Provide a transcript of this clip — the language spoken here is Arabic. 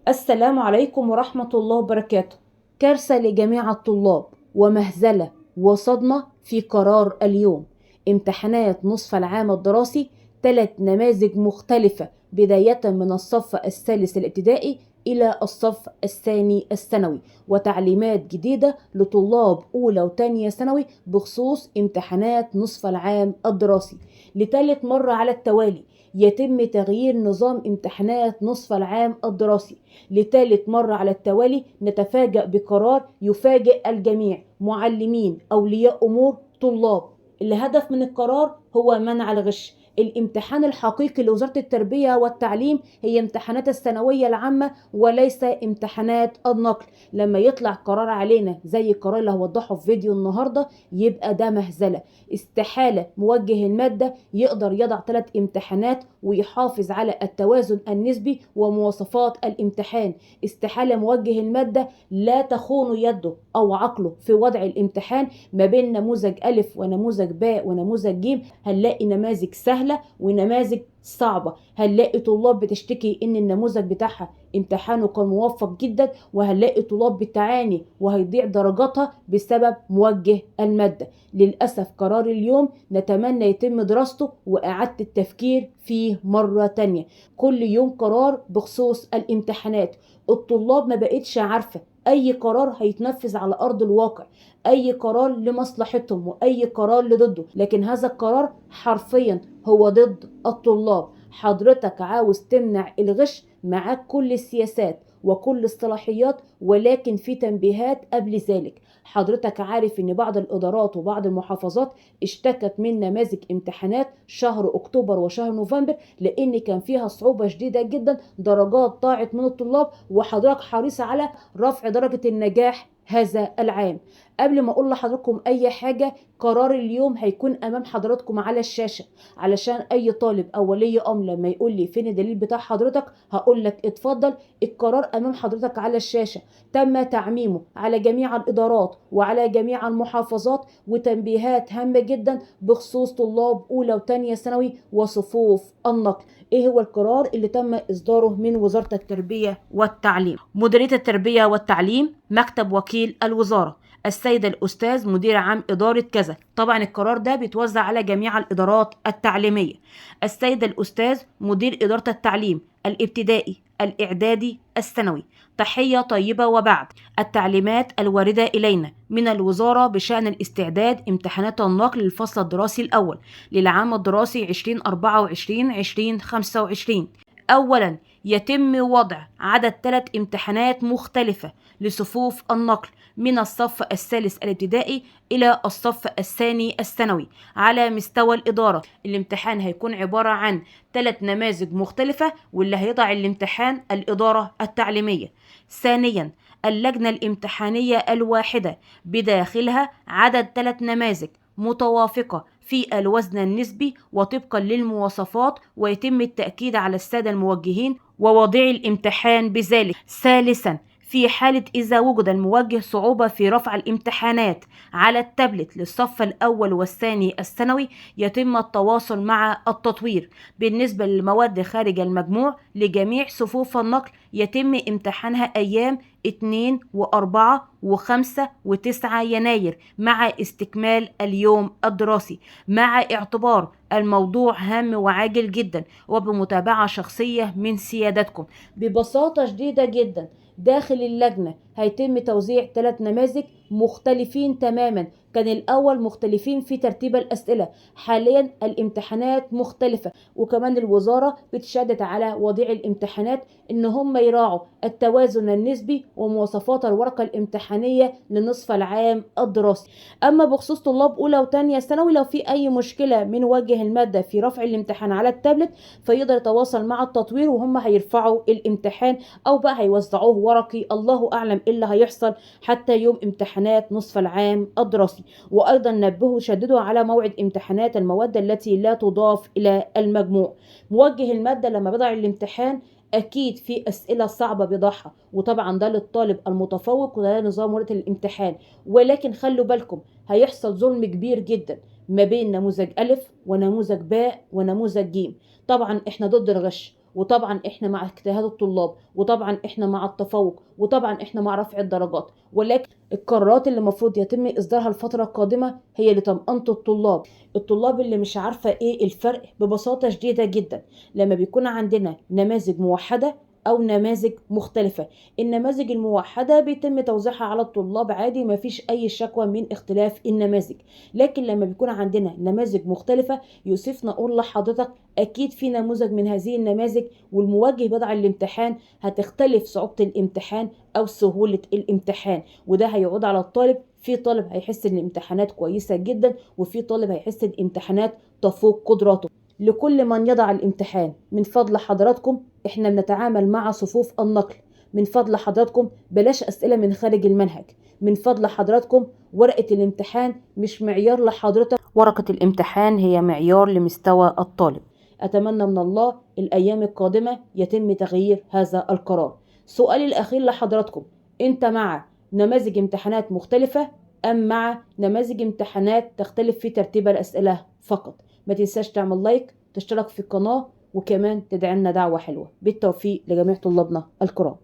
السلام عليكم ورحمة الله وبركاته. كارثة لجميع الطلاب ومهزلة وصدمة في قرار اليوم. امتحانات نصف العام الدراسي 3 نماذج مختلفة بداية من الصف الثالث الابتدائي إلى الصف الثاني الثانوي، وتعليمات جديدة لطلاب أولى وتانية ثانوي بخصوص امتحانات نصف العام الدراسي. لثالث مرة على التوالي يتم تغيير نظام امتحانات نصف العام الدراسي. لثالث مرة على التوالي نتفاجأ بقرار يفاجئ الجميع، معلمين، أولياء أمور، طلاب. الهدف من القرار هو منع الغش. الامتحان الحقيقي لوزارة التربية والتعليم هي امتحانات الثانوية العامة وليس امتحانات النقل. لما يطلع قرار علينا زي القرار اللي هوضحه في فيديو النهاردة يبقى ده مهزلة. استحالة موجه المادة يقدر يضع 3 امتحانات ويحافظ على التوازن النسبي ومواصفات الامتحان. استحالة موجه المادة لا تخون يده أو عقله في وضع الامتحان ما بين نموذج ألف ونموذج باء ونموذج جيم. هنلاقي نماذج سهلة ونماذج صعبة. هنلاقي طلاب بتشتكي ان النموذج بتاعها امتحانه كان موفق جدا، وهنلاقي طلاب بتعاني وهيضيع درجاتها بسبب موجه المادة. للأسف قرار اليوم نتمنى يتم دراسته وإعادة التفكير فيه مرة تانية. كل يوم قرار بخصوص الامتحانات. الطلاب ما بقتش عارفة أي قرار هيتنفذ على أرض الواقع، أي قرار لمصلحتهم وأي قرار لضده، لكن هذا القرار حرفيا هو ضد الطلاب. حضرتك عاوز تمنع الغش، معاك كل السياسات وكل الصلاحيات، ولكن في تنبيهات قبل ذلك. حضرتك عارف ان بعض الادارات وبعض المحافظات اشتكت من نماذج امتحانات شهر اكتوبر وشهر نوفمبر لان كان فيها صعوبة شديدة جدا، درجات ضاعت من الطلاب، وحضرتك حريص على رفع درجة النجاح هذا العام. قبل ما اقول لحضراتكم اي حاجة، قرار اليوم هيكون امام حضراتكم على الشاشة، علشان اي طالب او ولي امر لما يقول لي فين الدليل بتاع حضرتك هقول لك اتفضل، القرار امام حضرتك على الشاشة. تم تعميمه على جميع الادارات وعلى جميع المحافظات، وتنبيهات هامة جدا بخصوص طلاب اولى وتانية ثانوي وصفوف النقل. ايه هو القرار اللي تم اصداره من وزارة التربية والتعليم؟ مديرية التربية والتعليم، مكتب وكيل الوزارة، السيد الأستاذ مدير عام إدارة كذا. طبعا القرار ده بيتوزع على جميع الإدارات التعليمية. السيد الأستاذ مدير إدارة التعليم الابتدائي الإعدادي الثانوي، تحية طيبة وبعد. التعليمات الواردة إلينا من الوزارة بشأن الاستعداد امتحانات النقل للفصل الدراسي الأول للعام الدراسي 2024-2025. أولا، يتم وضع عدد 3 امتحانات مختلفة لصفوف النقل من الصف الثالث الابتدائي إلى الصف الثاني الثانوي على مستوى الإدارة. الامتحان هيكون عبارة عن 3 نماذج مختلفة، واللي هيضع الامتحان الإدارة التعليمية. ثانيا، اللجنة الامتحانية الواحدة بداخلها عدد 3 نماذج متوافقة في الوزن النسبي وطبقا للمواصفات، ويتم التأكيد على السادة الموجهين وواضعي الامتحان بذلك. ثالثا، في حالة إذا وجد الموجه صعوبة في رفع الامتحانات على التابلت للصف الأول والثاني الثانوي يتم التواصل مع التطوير. بالنسبة للمواد خارج المجموع لجميع صفوف النقل يتم امتحانها أيام 2 و4 و5 و9 يناير مع استكمال اليوم الدراسي، مع اعتبار الموضوع هام وعاجل جدا وبمتابعة شخصية من سيادتكم. ببساطة شديدة جدا داخل اللجنة هيتم توزيع 3 نماذج مختلفين تماما. كان الأول مختلفين في ترتيب الأسئلة، حاليا الامتحانات مختلفة. وكمان الوزارة بتشدد على وضيع الامتحانات إن هم يراعوا التوازن النسبي ومواصفات الورقة الامتحانية لنصف العام الدراسي. أما بخصوص طلاب أولى وتانية ثانوي، لو في أي مشكلة من وجه المادة في رفع الامتحان على التابلت فيقدر يتواصل مع التطوير وهم هيرفعوا الامتحان أو بقى هيوزعوه ورقي، الله أعلم إيه اللي هيحصل حتى يوم امتحانات نصف العام الدراسي. وأيضا نبهوا شددوا على موعد امتحانات المواد التي لا تضاف إلى المجموع. موجه المادة لما بيضع الامتحان أكيد في أسئلة صعبة بيضعها، وطبعا ده للطالب المتفوق وده نظام ورقة الامتحان. ولكن خلوا بالكم هيحصل ظلم كبير جدا ما بين نموذج ألف ونموذج باء ونموذج جيم. طبعا احنا ضد الغش وطبعا احنا مع اجتهاد الطلاب، وطبعا احنا مع التفوق، وطبعا احنا مع رفع الدرجات، ولكن القرارات اللي المفروض يتم اصدارها الفترة القادمة هي لطمأنة الطلاب. الطلاب اللي مش عارفة ايه الفرق ببساطة شديدة جدا، لما بيكون عندنا نماذج موحدة او نماذج مختلفة. النماذج الموحدة بيتم توزيعها على الطلاب عادي، ما فيش اي شكوى من اختلاف النماذج. لكن لما بيكون عندنا نماذج مختلفة، يوسفنا اقول لحضرتك اكيد في نموذج من هذه النماذج والمواجه بضع الامتحان هتختلف صعوبة الامتحان او سهولة الامتحان، وده هيعود على الطالب. في طالب هيحس ان الامتحانات كويسة جدا، وفي طالب هيحس ان الامتحانات تفوق قدراته. لكل من يضع الامتحان، من فضل حضراتكم احنا بنتعامل مع صفوف النقل، من فضل حضراتكم بلاش اسئلة من خارج المنهج. من فضل حضراتكم ورقة الامتحان مش معيار لحضرتك، ورقة الامتحان هي معيار لمستوى الطالب. أتمنى من الله الأيام القادمة يتم تغيير هذا القرار. سؤالي الأخير لحضراتكم، أنت مع نماذج امتحانات مختلفة أم مع نماذج امتحانات تختلف في ترتيب الأسئلة فقط؟ ما تنساش تعمل لايك، تشترك في القناة، وكمان تدعي لنا دعوة حلوة. بالتوفيق لجميع طلابنا الكرام.